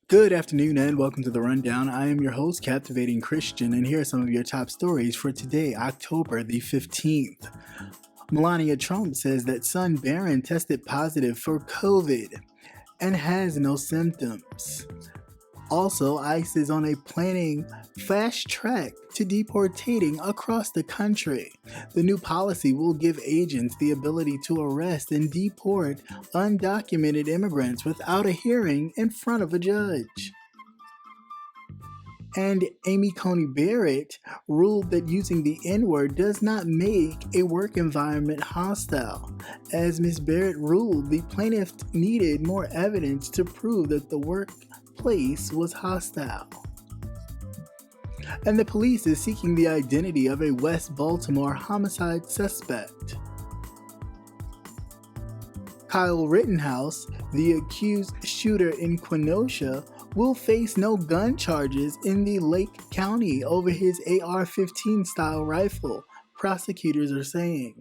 Good afternoon and welcome to the Rundown. I am your host, Captivating Christian, and here are some of your top stories for today, October the 15th. Melania Trump says that son Barron tested positive for COVID and has no symptoms. Also, ICE is on a planning fast track to deportating across the country. The new policy will give agents the ability to arrest and deport undocumented immigrants without a hearing in front of a judge. And Coney Barrett ruled that using the N-word does not make a work environment hostile. As Ms. Barrett ruled, the plaintiff needed more evidence to prove that the workplace was hostile. And the police is seeking the identity of a West Baltimore homicide suspect. Kyle Rittenhouse, the accused shooter in Kenosha, will face no gun charges in the Lake County over his AR-15 style rifle, prosecutors are saying.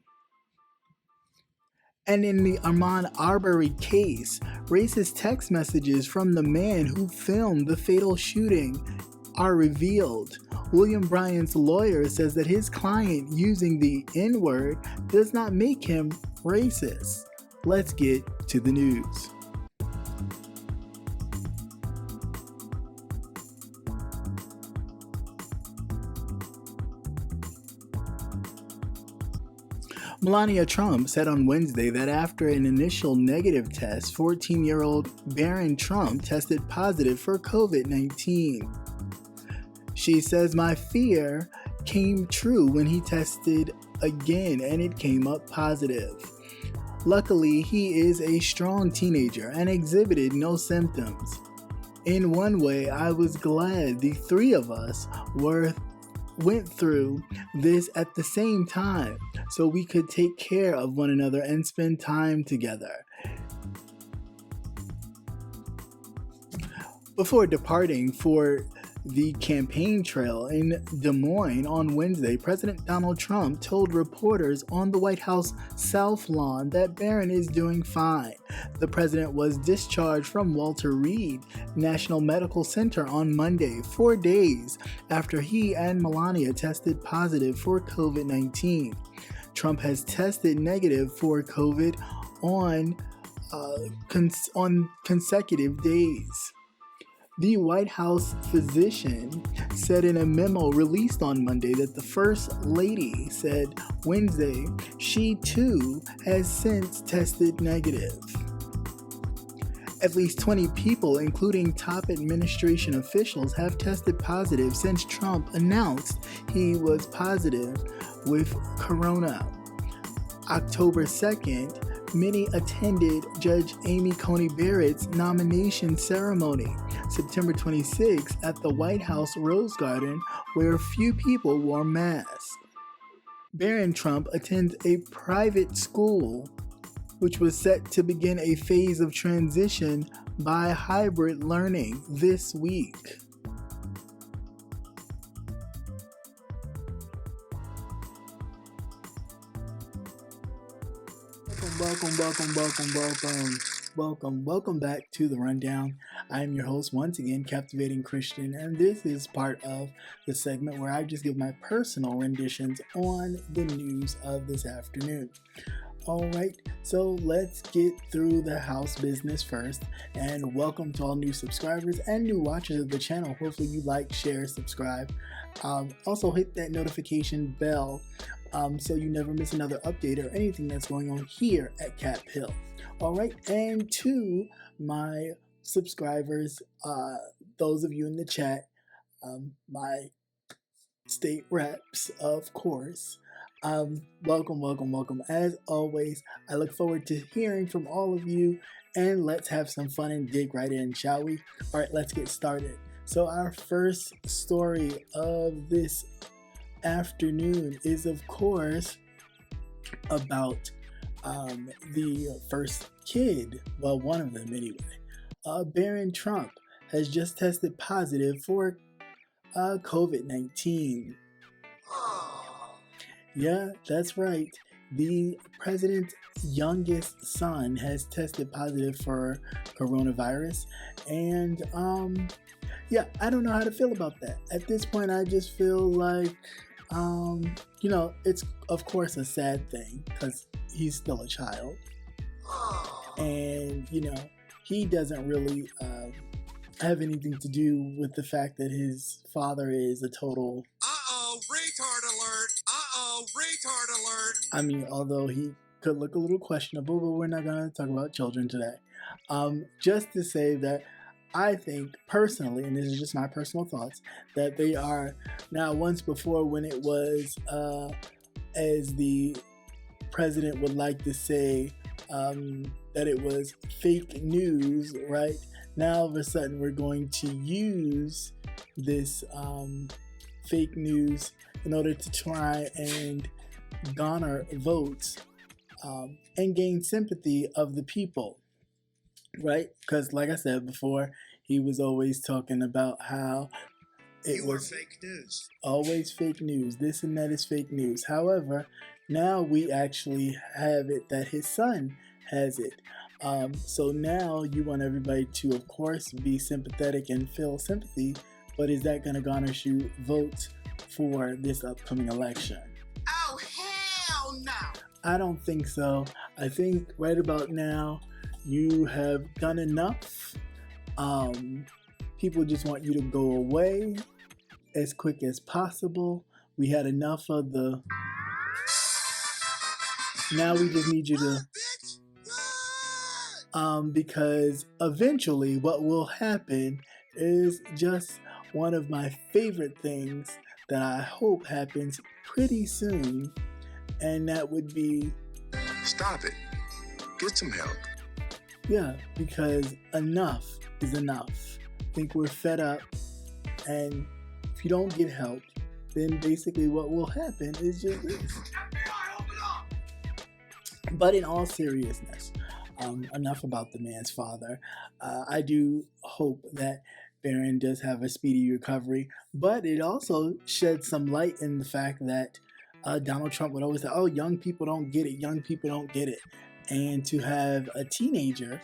And in the Ahmaud Arbery case, racist text messages from the man who filmed the fatal shooting are revealed. William Bryan's lawyer says that his client using the N-word does not make him racist. Let's get to the news. Melania Trump said on Wednesday that after an initial negative test, 14-year-old Barron Trump tested positive for COVID-19. She says, "My fear came true when he tested again and it came up positive. Luckily, he is a strong teenager and exhibited no symptoms. In one way, I was glad the three of us went through this at the same time so we could take care of one another and spend time together." Before departing for the campaign trail in Des Moines on Wednesday, President Donald Trump told reporters on the White House South Lawn that Barron is doing fine. The president was discharged from Walter Reed National Medical Center on Monday, 4 days after he and Melania tested positive for COVID-19. Trump has tested negative for COVID on consecutive days. The White House physician said in a memo released on Monday that the First Lady said Wednesday she too has since tested negative. At least 20 people, including top administration officials, have tested positive since Trump announced he was positive with corona. October 2nd, many attended Judge Coney Barrett's nomination ceremony. September 26th at the White House Rose Garden, where few people wore masks. Barron Trump attends a private school, which was set to begin a phase of transition by hybrid learning this week. Welcome back to the Rundown. I am your host once again, Captivating Christian, and this is part of the segment where I just give my personal renditions on the news of this afternoon. Alright, so let's get through the house business first, and welcome to all new subscribers and new watchers of the channel. Hopefully you like, share, subscribe. Also hit that notification bell so you never miss another update or anything that's going on here at Cap Hill. Alright, and to my subscribers, those of you in the chat, my state reps, of course, welcome. As always, I look forward to hearing from all of you, and let's have some fun and dig right in, shall we? Alright, let's get started. So our first story of this afternoon is, of course, about the first kid, well, one of them anyway. Barron Trump has just tested positive for COVID-19. Yeah, that's right. the president's youngest son has tested positive for coronavirus, and yeah, I don't know how to feel about that. At this point, I just feel like, it's of course a sad thing because he's still a child, and he doesn't really have anything to do with the fact that his father is a total. Retard alert! Retard alert! I mean, although he could look a little questionable, but we're not going to talk about children today. Just to say that I think personally, and this is just my personal thoughts, that they are now, once before when it was, as the president would like to say, that it was fake news, right? Now, all of a sudden, we're going to use this fake news in order to try and garner votes and gain sympathy of the people, right? Because, like I said before, he was always talking about how it was fake news. Always fake news. This and that is fake news. However, now we actually have it that his son has it. So now you want everybody to, of course, be sympathetic and feel sympathy, but is that going to garner you votes for this upcoming election? Oh, hell no! I don't think so. I think right about now you have done enough. People just want you to go away as quick as possible. We had enough of the... Now we just need you to... because eventually what will happen is just one of my favorite things that I hope happens pretty soon, and that would be... Stop it. Get some help. Yeah, because enough is enough. I think we're fed up, and if you don't get help, then basically what will happen is just this. But in all seriousness, enough about the man's father. I do hope that Barron does have a speedy recovery, but it also sheds some light in the fact that Donald Trump would always say, oh, young people don't get it, young people don't get it. And to have a teenager,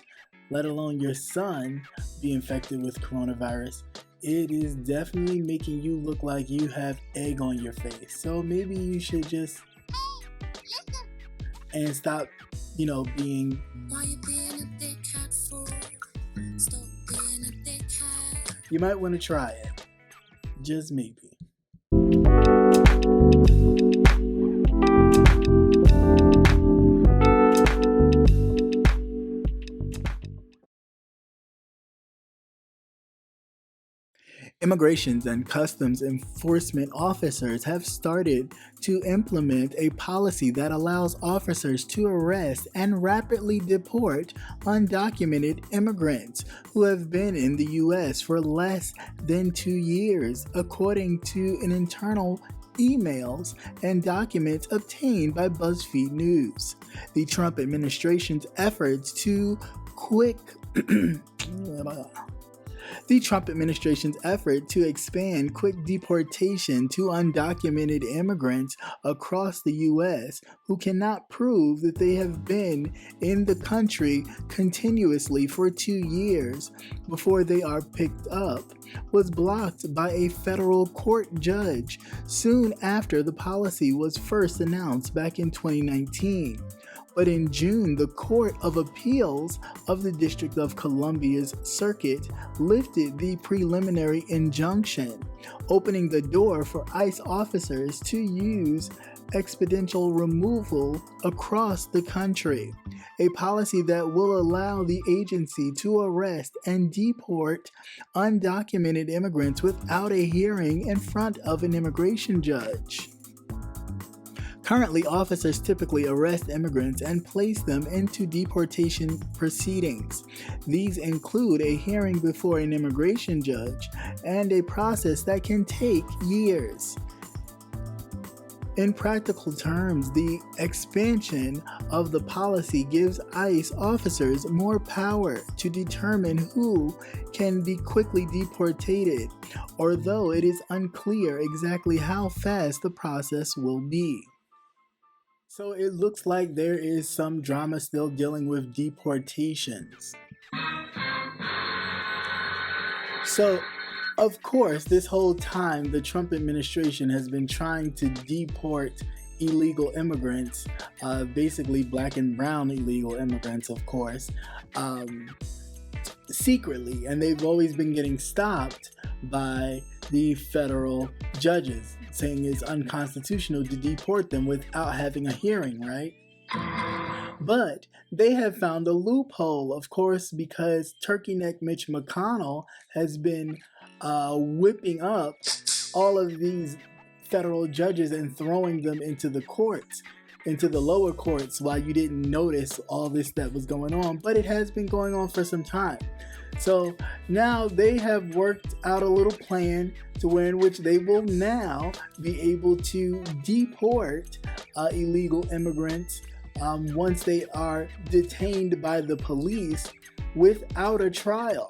let alone your son, be infected with coronavirus, it is definitely making you look like you have egg on your face. So maybe you should just... and stop, being... Why you being a big cat for? Stop being a big cat. You might want to try it. Just maybe. Immigrations and Customs Enforcement officers have started to implement a policy that allows officers to arrest and rapidly deport undocumented immigrants who have been in the U.S. for less than 2 years, according to an internal emails and documents obtained by BuzzFeed News. The Trump administration's efforts to The Trump administration's effort to expand quick deportation to undocumented immigrants across the U.S. who cannot prove that they have been in the country continuously for 2 years before they are picked up was blocked by a federal court judge soon after the policy was first announced back in 2019. But in June, the Court of Appeals of the District of Columbia's circuit lifted the preliminary injunction, opening the door for ICE officers to use expediential removal across the country, a policy that will allow the agency to arrest and deport undocumented immigrants without a hearing in front of an immigration judge. Currently, officers typically arrest immigrants and place them into deportation proceedings. These include a hearing before an immigration judge and a process that can take years. In practical terms, the expansion of the policy gives ICE officers more power to determine who can be quickly deported, although it is unclear exactly how fast the process will be. So it looks like there is some drama still dealing with deportations. So, of course, this whole time, the Trump administration has been trying to deport illegal immigrants, basically black and brown illegal immigrants, of course, secretly. And they've always been getting stopped by the federal judges, saying it's unconstitutional to deport them without having a hearing, right? But they have found a loophole, of course, because Turkey Neck Mitch McConnell has been whipping up all of these federal judges and throwing them into the courts, into the lower courts, while you didn't notice all this that was going on. But it has been going on for some time. So now they have worked out a little plan to where in which they will now be able to deport illegal immigrants once they are detained by the police without a trial.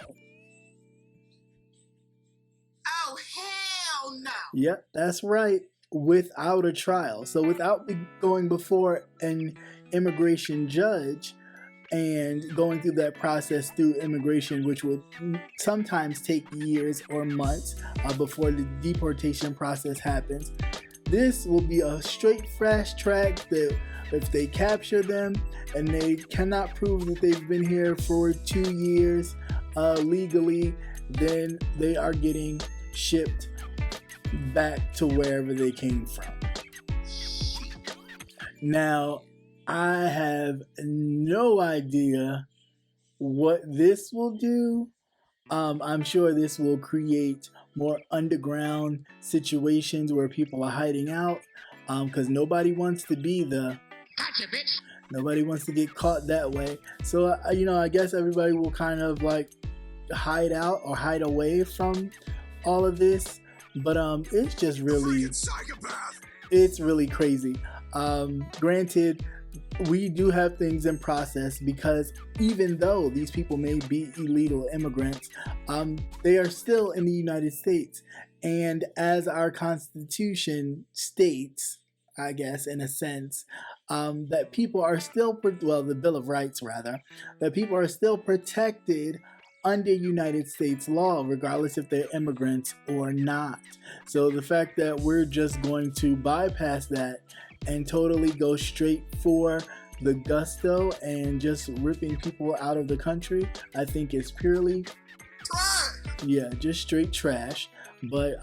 Oh, hell no! Yep, that's right. Without a trial. So without going before an immigration judge and going through that process through immigration, which would sometimes take years or months before the deportation process happens. This will be a straight fast track that if they capture them and they cannot prove that they've been here for 2 years legally, then they are getting shipped back to wherever they came from. Now, I have no idea what this will do. I'm sure this will create more underground situations where people are hiding out, because nobody wants to be the Gotcha, bitch! nobody wants to get caught that way. So I guess everybody will kind of like hide out or hide away from all of this. But it's just really, it's really crazy. Granted, we do have things in process, because even though these people may be illegal immigrants, they are still in the United States. And as our Constitution states, I guess, in a sense, that people are still, the Bill of Rights rather, that people are still protected under United States law, regardless if they're immigrants or not. So the fact that we're just going to bypass that and totally go straight for the gusto and just ripping people out of the country, I think is purely just straight trash. But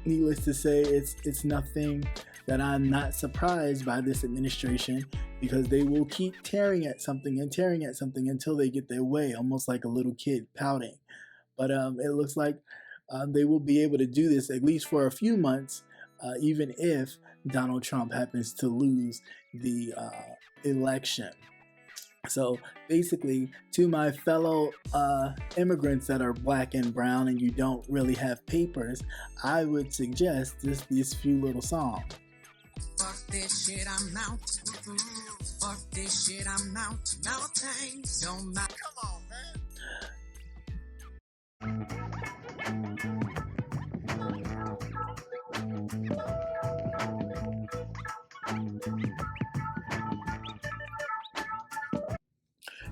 needless to say, it's nothing that I'm not surprised by this administration, because they will keep tearing at something until they get their way, almost like a little kid pouting. But it looks like they will be able to do this at least for a few months, even if Donald Trump happens to lose the election. So basically, to my fellow immigrants that are black and brown and you don't really have papers, I would suggest this few little songs. Fuck this shit, I'm out. Fuck this shit, I'm out. No thanks, don't matter. Come on, man.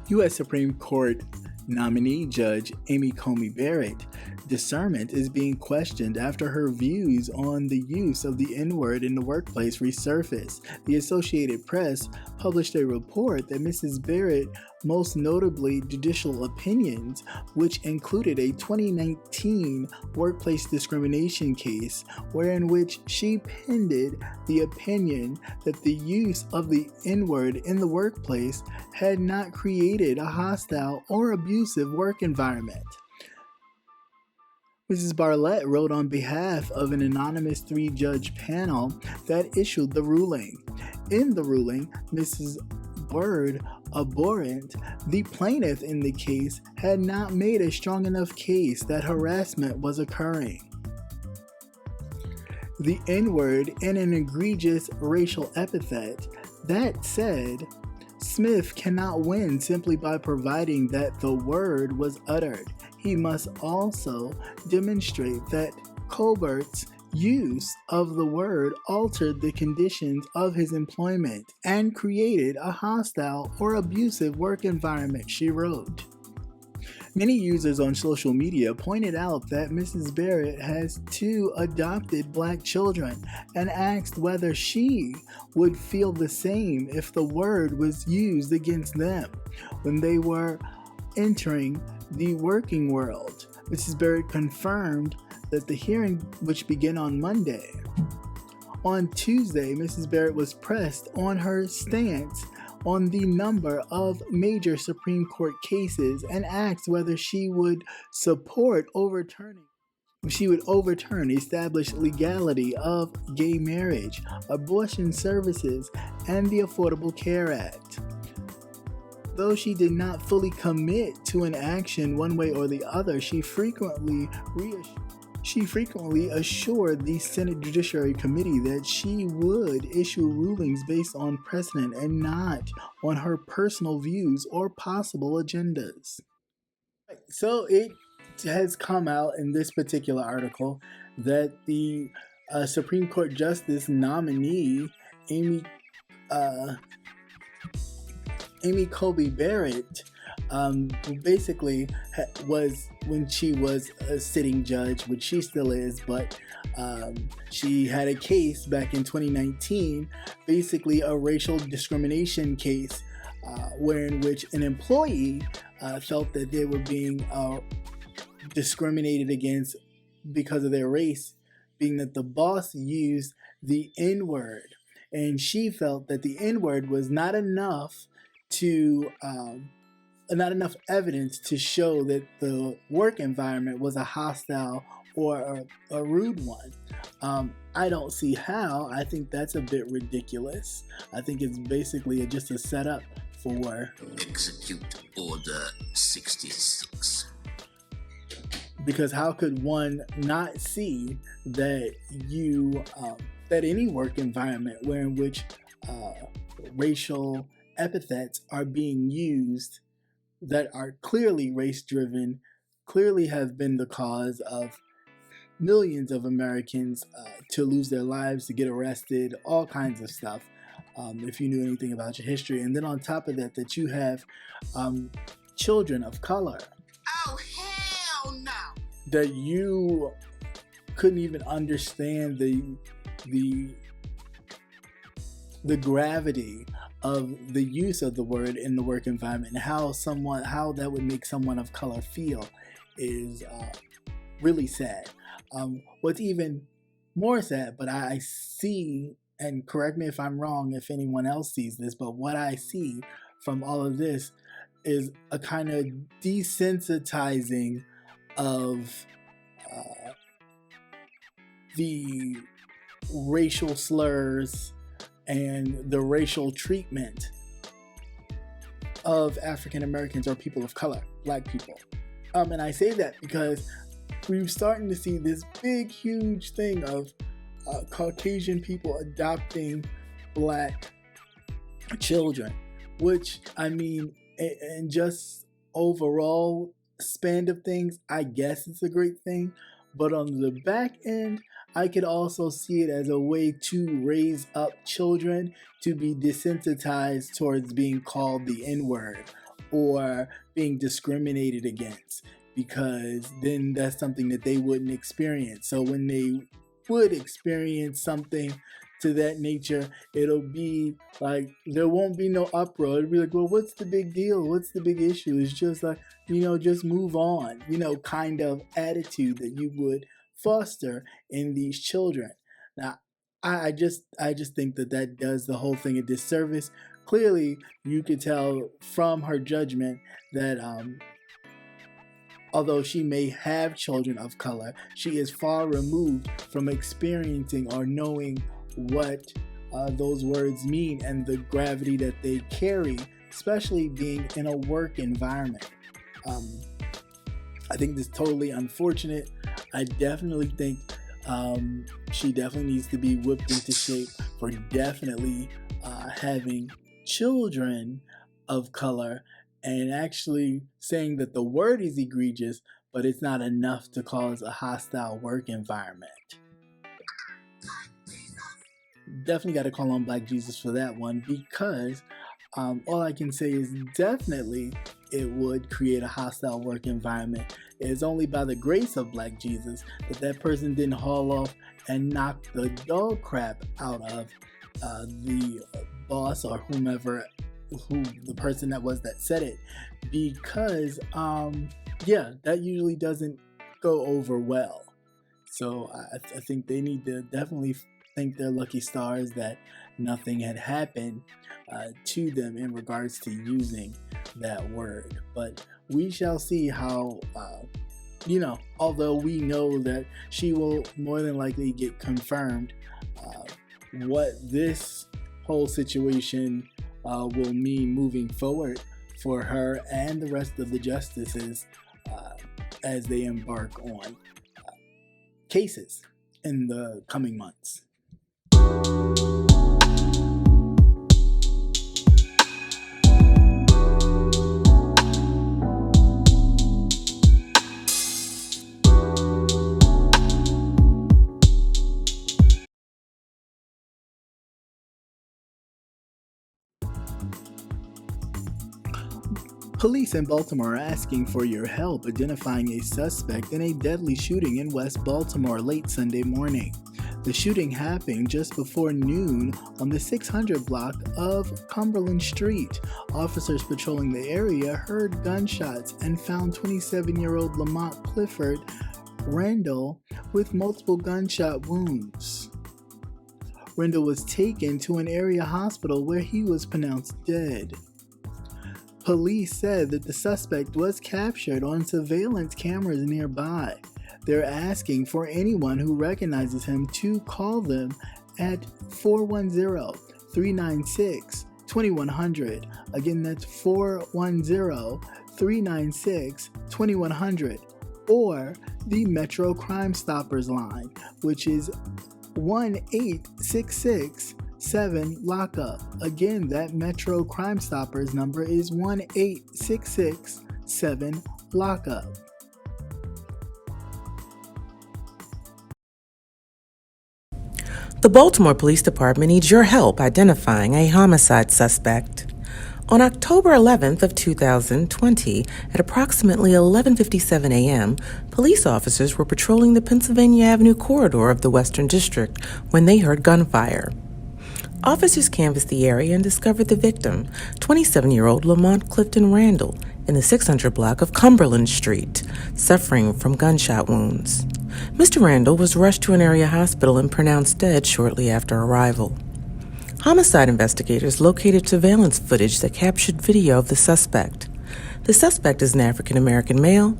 U.S. Supreme Court nominee Judge Amy Coney Barrett discernment is being questioned after her views on the use of the N-word in the workplace resurfaced. The Associated Press published a report that Mrs. Barrett, most notably judicial opinions, which included a 2019 workplace discrimination case wherein which she penned the opinion that the use of the N-word in the workplace had not created a hostile or abusive work environment. Mrs. Bartlett wrote on behalf of an anonymous 3-judge panel that issued the ruling. In the ruling, Mrs. Bird abhorrent, the plaintiff in the case had not made a strong enough case that harassment was occurring. The N-word in an egregious racial epithet. That said, Smith cannot win simply by providing that the word was uttered. He must also demonstrate that Colbert's use of the word altered the conditions of his employment and created a hostile or abusive work environment, she wrote. Many users on social media pointed out that Mrs. Barrett has 2 adopted black children and asked whether she would feel the same if the word was used against them when they were entering the working world. Mrs. Barrett confirmed that the hearing, which began on Monday. On Tuesday, Mrs. Barrett was pressed on her stance on the number of major Supreme Court cases and asked whether she would overturn established legality of gay marriage, abortion services, and the Affordable Care Act. Though she did not fully commit to an action one way or the other, she frequently assured the Senate Judiciary Committee that she would issue rulings based on precedent and not on her personal views or possible agendas. So it has come out in this particular article that the Supreme Court Justice nominee, Amy Coney Barrett, basically was, when she was a sitting judge, which she still is, but she had a case back in 2019, basically a racial discrimination case, in which an employee felt that they were being discriminated against because of their race, being that the boss used the N-word, and she felt that the N-word was not enough evidence to show that the work environment was a hostile or a rude one. I don't see how. I think that's a bit ridiculous. I think it's basically just a setup for Execute Order 66. Because how could one not see that that any work environment in which racial epithets are being used that are clearly race-driven, clearly have been the cause of millions of Americans to lose their lives, to get arrested, all kinds of stuff, if you knew anything about your history. And then on top of that, that you have children of color. Oh, hell no! That you couldn't even understand the gravity of the use of the word in the work environment, and how that would make someone of color feel is really sad. What's even more sad, but I see, and correct me if I'm wrong if anyone else sees this, but what I see from all of this is a kind of desensitizing of the racial slurs and the racial treatment of African Americans or people of color, black people. And I say that because we're starting to see this big, huge thing of Caucasian people adopting black children, which, I mean, and just overall span of things, I guess it's a great thing. But on the back end, I could also see it as a way to raise up children to be desensitized towards being called the N-word or being discriminated against, because then that's something that they wouldn't experience. So when they would experience something to that nature, it'll be like, there won't be no uproar. It'll be like, well, what's the big deal? What's the big issue? It's just like, just move on, kind of attitude that you would foster in these children. Now, I just think that does the whole thing a disservice. Clearly, you could tell from her judgment that although she may have children of color, she is far removed from experiencing or knowing what those words mean and the gravity that they carry, especially being in a work environment. I think this is totally unfortunate. I definitely think she definitely needs to be whipped into shape for definitely having children of color, and actually saying that the word is egregious, but it's not enough to cause a hostile work environment. definitely got to call on Black Jesus for that one, because all I can say is definitely it would create a hostile work environment. It's only by the grace of Black Jesus that that person didn't haul off and knock the dog crap out of the boss or whomever, who the person that was that said it, because yeah, that usually doesn't go over well. So I think they need to definitely thank their lucky stars that nothing had happened to them in regards to using that word. But we shall see how, although we know that she will more than likely get confirmed, what this whole situation will mean moving forward for her and the rest of the justices as they embark on cases in the coming months. Police in Baltimore are asking for your help identifying a suspect in a deadly shooting in West Baltimore late Sunday morning. The shooting happened just before noon on the 600 block of Cumberland Street. Officers patrolling the area heard gunshots and found 27-year-old Lamont Clifford Randall with multiple gunshot wounds. Randall was taken to an area hospital where he was pronounced dead. Police said that the suspect was captured on surveillance cameras nearby. They're asking for anyone who recognizes him to call them at 410-396-2100. Again, that's 410-396-2100. Or the Metro Crime Stoppers line, which is 1-866-7-LOCK-UP. Again, that Metro Crime Stoppers number is 1-866-7-LOCK-UP. The Baltimore Police Department needs your help identifying a homicide suspect. On October 11th of 2020, at approximately 11:57 a.m., police officers were patrolling the Pennsylvania Avenue corridor of the Western District when they heard gunfire. Officers canvassed the area and discovered the victim, 27-year-old Lamont Clifton Randall, in the 600 block of Cumberland Street, suffering from gunshot wounds. Mr. Randall was rushed to an area hospital and pronounced dead shortly after arrival. Homicide investigators located surveillance footage that captured video of the suspect. The suspect is an African-American male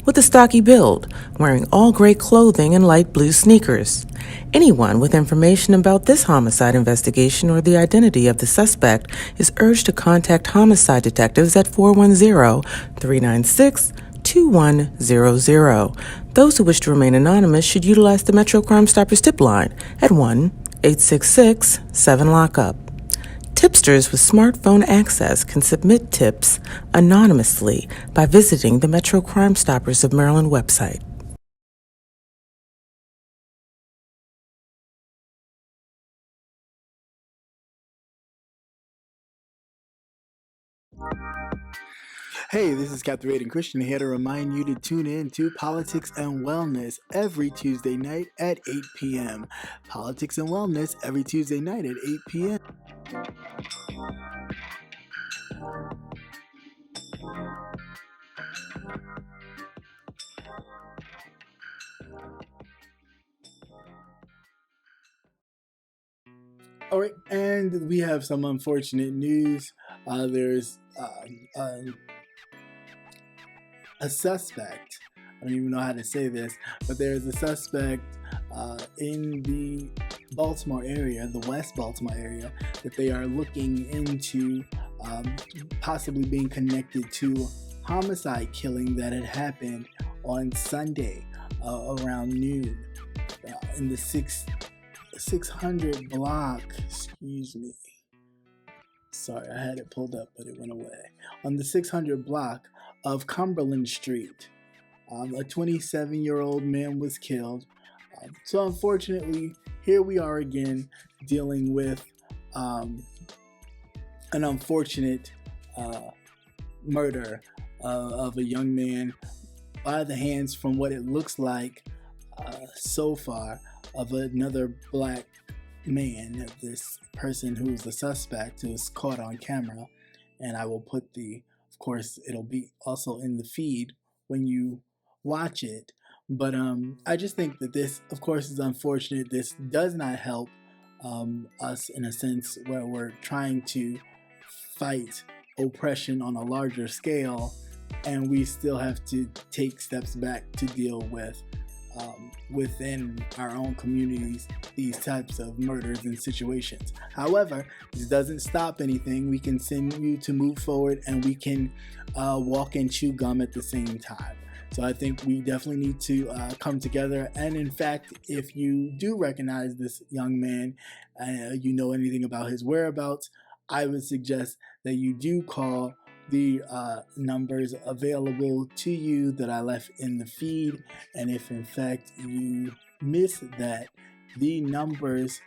with a stocky build, wearing all gray clothing and light blue sneakers. Anyone with information about this homicide investigation or the identity of the suspect is urged to contact homicide detectives at 410-396-2100. Those who wish to remain anonymous should utilize the Metro Crime Stoppers tip line at 1-866-7-LOCK-UP. Tipsters with smartphone access can submit tips anonymously by visiting the Metro Crime Stoppers of Maryland website. Hey, this is Captivating Christian here to remind you to tune in to Politics and Wellness every Tuesday night at 8 p.m. Politics and Wellness every Tuesday night at 8 p.m. All right, and we have some unfortunate news. There's a suspect. I don't even know how to say this, but there's a suspect in the Baltimore area, the West Baltimore area, that they are looking into possibly being connected to homicide killing that had happened on Sunday around noon in the 600 block. Excuse me. Sorry, I had it pulled up, but it went away. On the 600 block of Cumberland Street, a 27-year-old man was killed. So unfortunately, here we are again dealing with an unfortunate murder of a young man by the hands, from what it looks like so far, of another black man, this person who is the suspect, who was caught on camera. And I will put of course, it'll be also in the feed when you watch it. But I just think that this, of course, is unfortunate. This does not help us in a sense where we're trying to fight oppression on a larger scale, and we still have to take steps back to deal with within our own communities these types of murders and situations. However, this doesn't stop anything. We continue to move forward, and we can walk and chew gum at the same time. So I think we definitely need to come together. And in fact, if you do recognize this young man, you know anything about his whereabouts, I would suggest that you do call the numbers available to you that I left in the feed. And if in fact you missed that, the numbers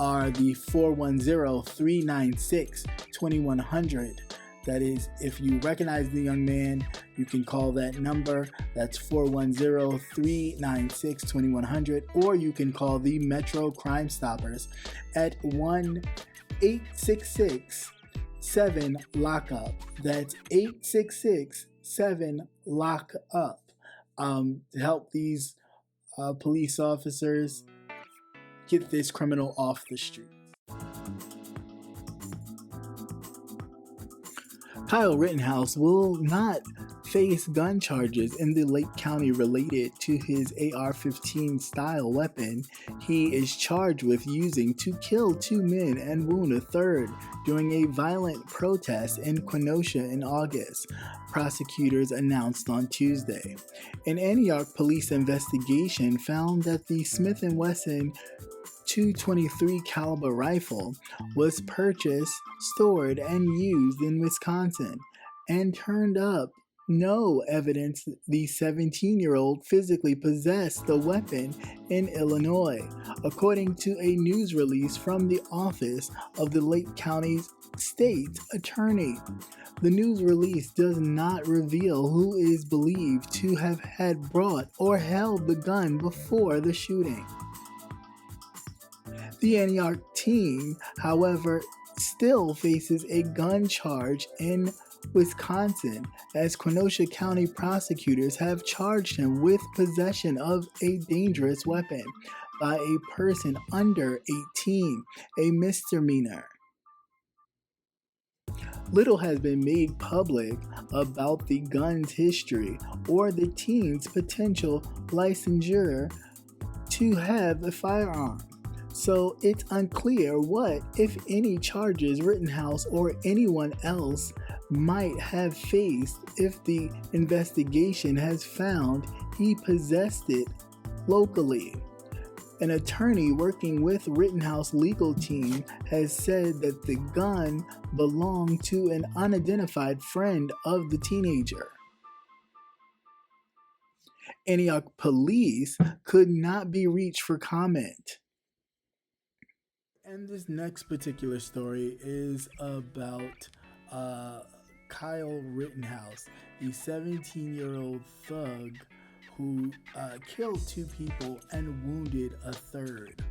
are the 410-396-2100. That is, if you recognize the young man, you can call that number. That's 410-396-2100. Or you can call the Metro Crime Stoppers at 1-866-7-LOCK-UP. That's 866-7-LOCK-UP to help these police officers get this criminal off the street. Kyle Rittenhouse will not face gun charges in the Lake County related to his AR-15 style weapon he is charged with using to kill 2 men and wound a third during a violent protest in Kenosha in August, prosecutors announced on Tuesday. An Antioch police investigation found that the Smith & Wesson .223 caliber rifle was purchased, stored, and used in Wisconsin, and turned up no evidence the 17-year-old physically possessed the weapon in Illinois, according to a news release from the office of the Lake County State Attorney. The news release does not reveal who is believed to have had brought or held the gun before the shooting. The Antioch team, however, still faces a gun charge in Wisconsin, as Kenosha County prosecutors have charged him with possession of a dangerous weapon by a person under 18, a misdemeanor. Little has been made public about the gun's history or the teen's potential licensure to have a firearm. So it's unclear what, if any, charges Rittenhouse or anyone else might have faced if the investigation has found he possessed it locally. An attorney working with Rittenhouse legal team has said that the gun belonged to an unidentified friend of the teenager. Antioch police could not be reached for comment. And this next particular story is about Kyle Rittenhouse, the 17-year-old thug who killed 2 people and wounded a third.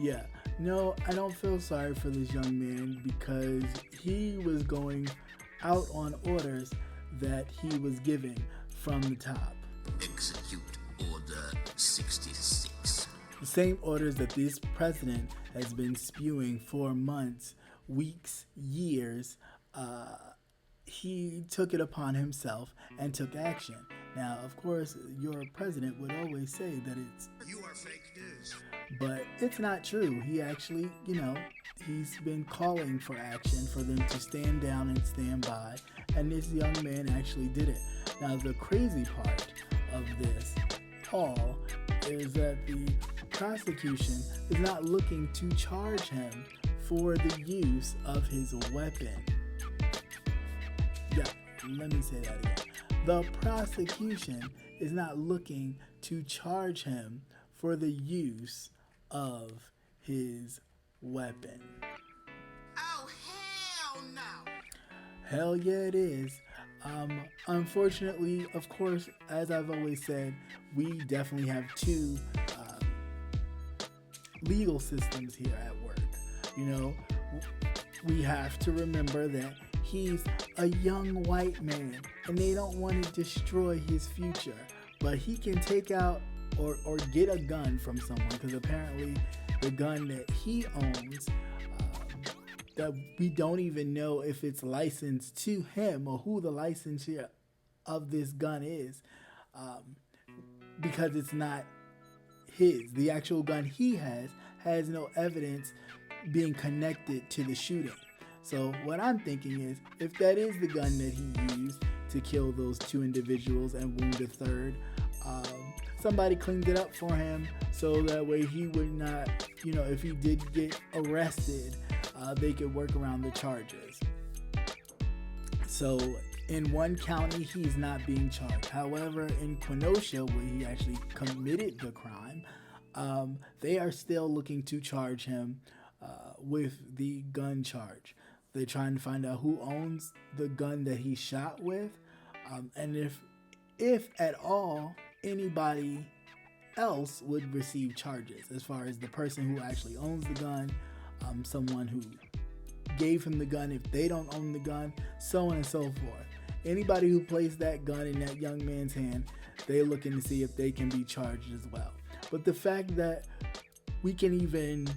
Yeah, no, I don't feel sorry for this young man because he was going out on orders that he was given from the top. Execute Order 66. The same orders that this president has been spewing for months, weeks, years. He took it upon himself and took action. Now, of course, your president would always say that You are fake news. but it's not true. He actually, he's been calling for action, for them to stand down and stand by, and this young man actually did it. Now, the crazy part of this all is that the prosecution is not looking to charge him for the use of his weapon. Yeah, let me say that again. The prosecution is not looking to charge him for the use of his weapon. Oh, hell no! Hell yeah, it is. Unfortunately, of course, as I've always said, we definitely have two legal systems here at work. You know, we have to remember that he's a young white man and they don't want to destroy his future. But he can take out or get a gun from someone, because apparently the gun that he owns, that we don't even know if it's licensed to him or who the licensor of this gun is, because it's not his. The actual gun he has no evidence being connected to the shooting. So what I'm thinking is, if that is the gun that he used to kill those two individuals and wound a third, somebody cleaned it up for him so that way he would not, if he did get arrested, they could work around the charges. So in one county, he's not being charged. However, in Kenosha, where he actually committed the crime, they are still looking to charge him with the gun charge. They're trying to find out who owns the gun that he shot with, and if at all anybody else would receive charges, as far as the person who actually owns the gun, someone who gave him the gun, if they don't own the gun, so on and so forth. Anybody who placed that gun in that young man's hand, they're looking to see if they can be charged as well. But the fact that we can even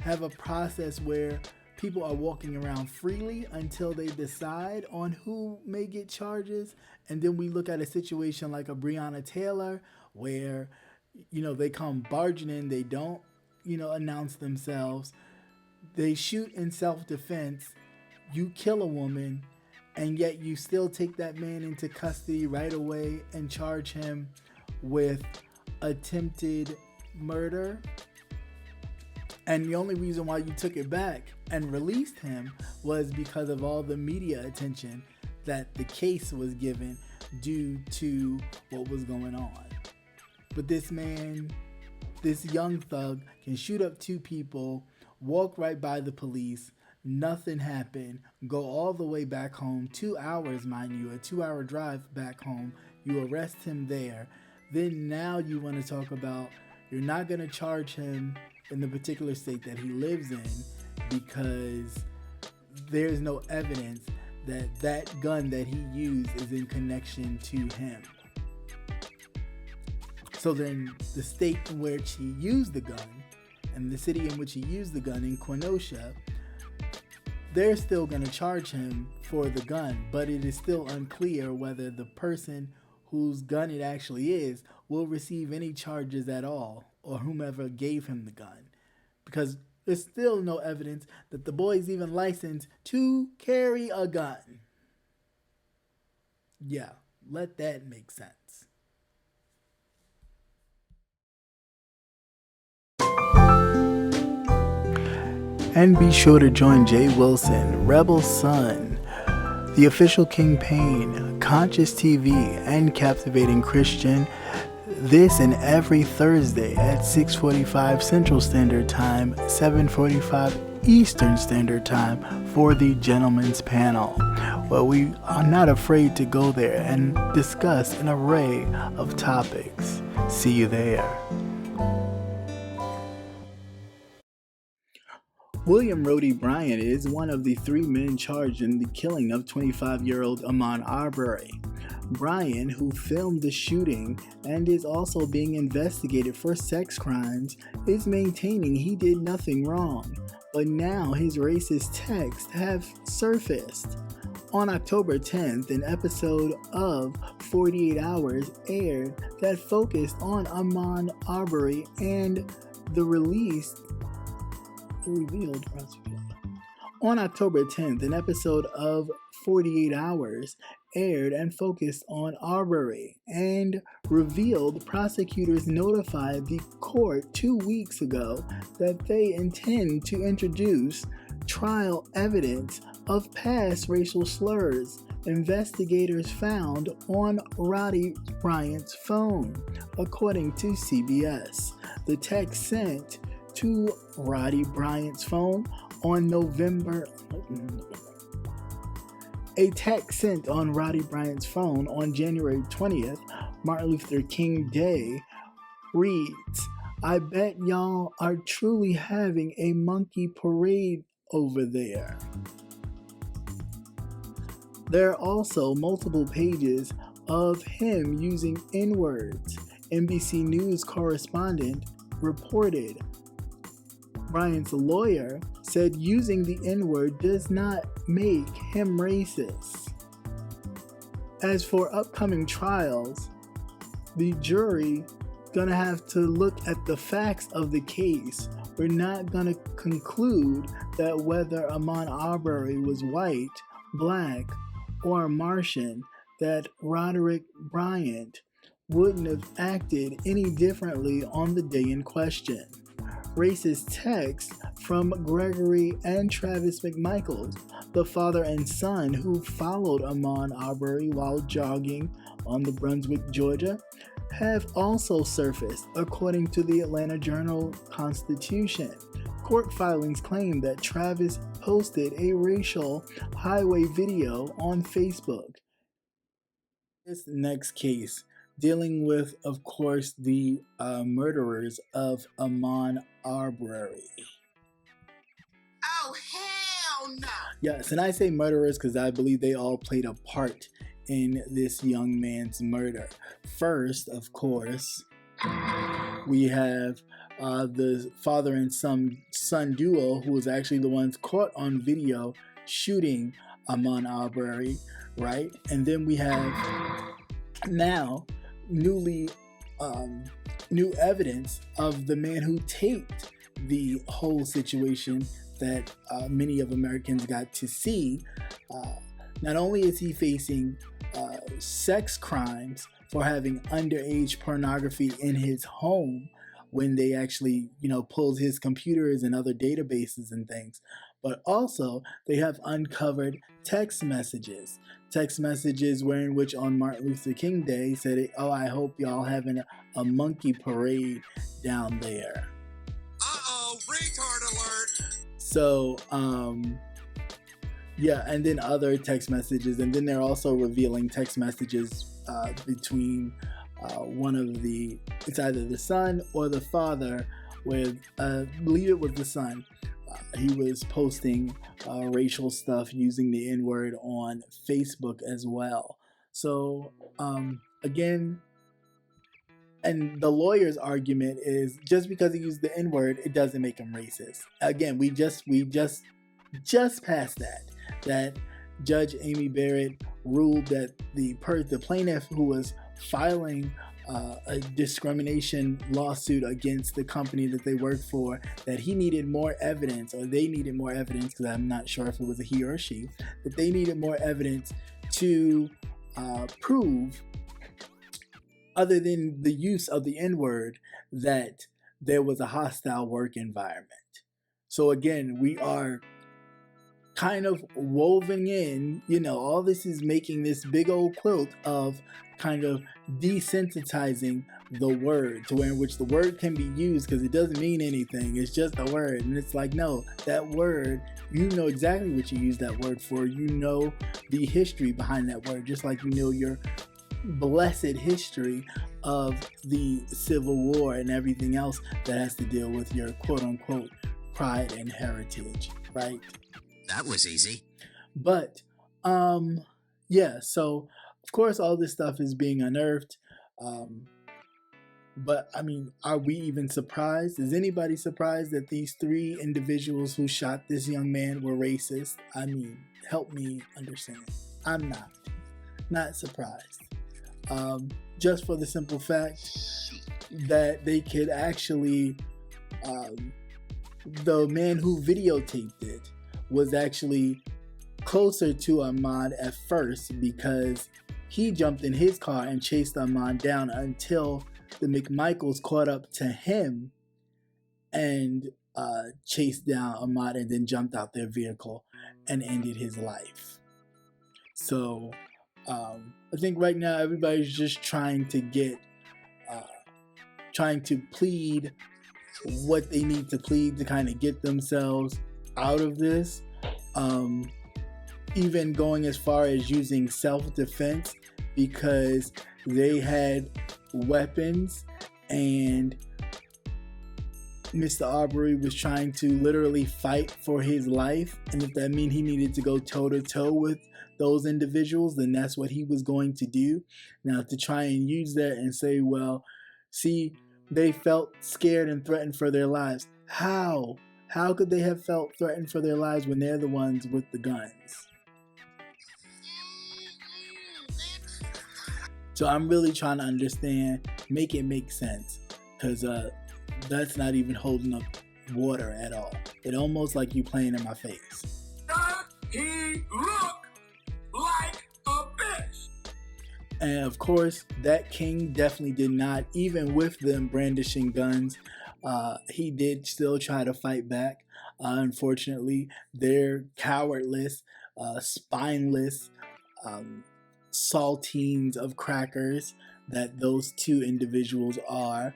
have a process where people are walking around freely until they decide on who may get charges, and then we look at a situation like a Breonna Taylor where, they come barging in, they don't, announce themselves, they shoot in self-defense, you kill a woman, and yet you still take that man into custody right away and charge him with attempted murder. And the only reason why you took it back and released him was because of all the media attention that the case was given due to what was going on. But this man, this young thug, can shoot up two people, walk right by the police, nothing happened, go all the way back home, 2 hours, mind you, a 2-hour drive back home, you arrest him there. Then now you want to talk about you're not going to charge him in the particular state that he lives in because there's no evidence that that gun that he used is in connection to him. So then the state in which he used the gun and the city in which he used the gun in Kenosha, they're still going to charge him for the gun, but it is still unclear whether the person whose gun it actually is will receive any charges at all, or whomever gave him the gun, because there's still no evidence that the boy's even licensed to carry a gun. Yeah, let that make sense. And be sure to join Jay Wilson, Rebel Son, The Official Kingpin, Conscious TV, and Captivating Christian this and every Thursday at 6:45 Central Standard Time, 7:45 Eastern Standard Time for the Gentleman's Panel, where we are not afraid to go there and discuss an array of topics. See you there. William Rhodey Bryan is one of the 3 men charged in the killing of 25-year-old Ahmaud Arbery. Bryan, who filmed the shooting and is also being investigated for sex crimes, is maintaining he did nothing wrong, but now his racist texts have surfaced. On October 10th, an episode of 48 Hours aired that focused on Ahmaud Arbery and the revealed prosecutor. On October 10th, an episode of 48 Hours aired and focused on Arbery and revealed prosecutors notified the court 2 weeks ago that they intend to introduce trial evidence of past racial slurs investigators found on Roddy Bryant's phone, according to CBS. The text sent to Roddy Bryant's phone on A text sent on Roddy Bryant's phone on January 20th, Martin Luther King Day, reads, "I bet y'all are truly having a monkey parade over there." There are also multiple pages of him using N-words. NBC News correspondent reported Bryant's lawyer said using the N-word does not make him racist. As for upcoming trials, the jury gonna have to look at the facts of the case. We're not gonna conclude that whether Ahmaud Arbery was white, black, or Martian, that Roderick Bryant wouldn't have acted any differently on the day in question. Racist text from Gregory and Travis McMichaels, the father and son who followed Ahmaud Arbery while jogging on the Brunswick, Georgia, have also surfaced, according to the Atlanta Journal-Constitution. Court filings claim that Travis posted a racial highway video on Facebook. This next case, dealing with, of course, the murderers of Ahmaud Arbery. Oh, hell no! Yes, and I say murderers because I believe they all played a part in this young man's murder. First, of course, we have the father and son duo who was actually the ones caught on video shooting Ahmaud Arbery, right? And then we have now new evidence of the man who taped the whole situation that many of Americans got to see. Not only is he facing sex crimes for having underage pornography in his home when they actually, pulled his computers and other databases and things, but also they have uncovered text messages wherein which on Martin Luther King Day said, "Oh, I hope y'all having a monkey parade down there." Uh-oh, retard alert! So, yeah, and then other text messages, and then they're also revealing text messages between it's either the son or the father with, I believe it was the son. He was posting racial stuff using the N-word on Facebook as well. So, again, and the lawyer's argument is just because he used the N-word, it doesn't make him racist. Again, we just passed that Judge Amy Barrett ruled that the plaintiff who was filing a discrimination lawsuit against the company that they work for, that he needed more evidence, or they needed more evidence, because I'm not sure if it was a he or a she, that they needed more evidence to prove, other than the use of the N-word, that there was a hostile work environment. So again, we are kind of woven in, all this is making this big old quilt of kind of desensitizing the word to where in which the word can be used because it doesn't mean anything. It's just a word. And it's like, no, that word, you know exactly what you use that word for. You know the history behind that word, just like you know your blessed history of the Civil War and everything else that has to deal with your quote unquote pride and heritage, right? That was easy. But, yeah, so of course all this stuff is being unearthed. But I mean, are we even surprised? Is anybody surprised that these 3 individuals who shot this young man were racist? I mean, help me understand. I'm not surprised. Just for the simple fact that they could actually, the man who videotaped it was actually closer to Ahmaud at first because he jumped in his car and chased Ahmaud down until the McMichaels caught up to him and chased down Ahmaud and then jumped out their vehicle and ended his life. So I think right now everybody's just trying to plead what they need to plead to kind of get themselves out of this. Even going as far as using self-defense because they had weapons and Mr. Arbery was trying to literally fight for his life, and if that meant he needed to go toe-to-toe with those individuals, then that's what he was going to do. Now, to try and use that and say, well, see, they felt scared and threatened for their lives. How? How could they have felt threatened for their lives when they're the ones with the guns? So I'm really trying to understand, make it make sense, because that's not even holding up water at all. It almost like you playing in my face. Does he look like a bitch? And of course, that king definitely did not, even with them brandishing guns, he did still try to fight back. Unfortunately, they're cowardless, spineless, saltines of crackers that those two individuals are.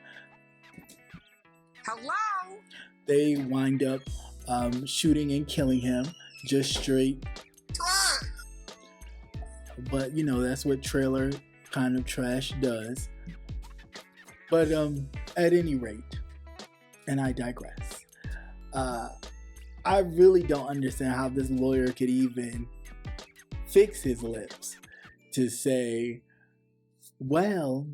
Hello? They wind up shooting and killing him just straight. But you know, that's what trailer kind of trash does. But at any rate, and I digress, I really don't understand how this lawyer could even fix his lips to say, well,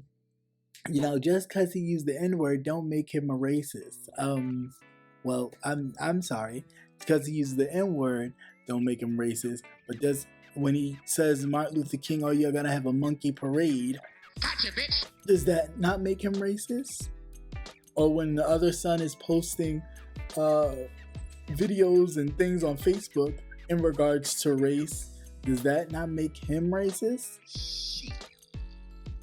you know, just because he used the N-word don't make him a racist. Well, I'm sorry, because he uses the N-word don't make him racist, but does, when he says Martin Luther King, oh, you're gonna have a monkey parade, Gotcha, bitch. does that not make him racist? Or when the other son is posting videos and things on Facebook in regards to race, does that not make him racist? Shit.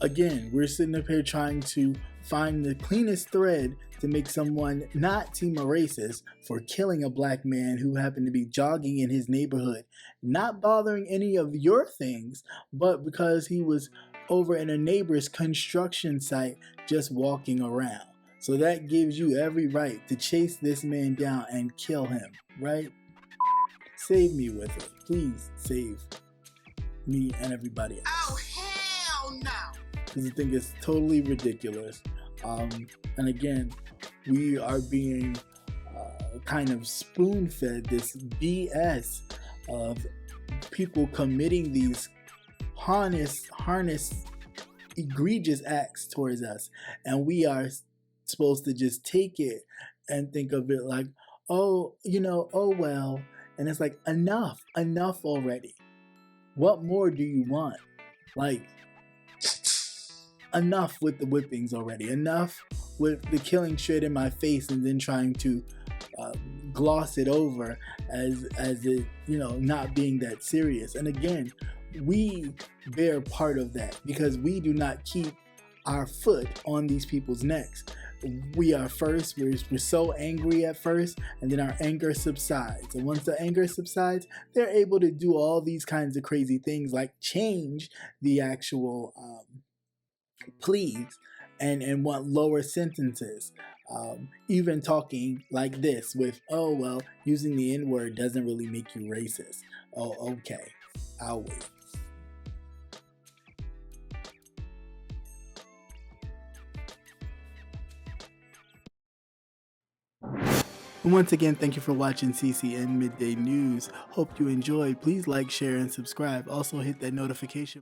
Again, we're sitting up here trying to find the cleanest thread to make someone not seem a racist for killing a black man who happened to be jogging in his neighborhood, not bothering any of your things, but because he was over in a neighbor's construction site just walking around. So that gives you every right to chase this man down and kill him, right? Save me with it. Please save me and everybody else. Oh, hell no. Because I think it's totally ridiculous. And again, we are being kind of spoon-fed this BS of people committing these harness egregious acts towards us, and we are supposed to just take it and think of it like, oh, you know, oh well. And it's like, enough already. What more do you want? Like, enough with the whippings already. Enough with the killing straight in my face and then trying to gloss it over as it, you know, not being that serious. And again, we bear part of that because we do not keep our foot on these people's necks. We are first, we're so angry at first, and then our anger subsides. And once the anger subsides, they're able to do all these kinds of crazy things like change the actual pleas and want lower sentences. Even talking like this with, oh, well, using the N-word doesn't really make you racist. Oh, okay, I'll wait. And once again, thank you for watching CCN Midday News. Hope you enjoyed. Please like, share, and subscribe. Also hit that notification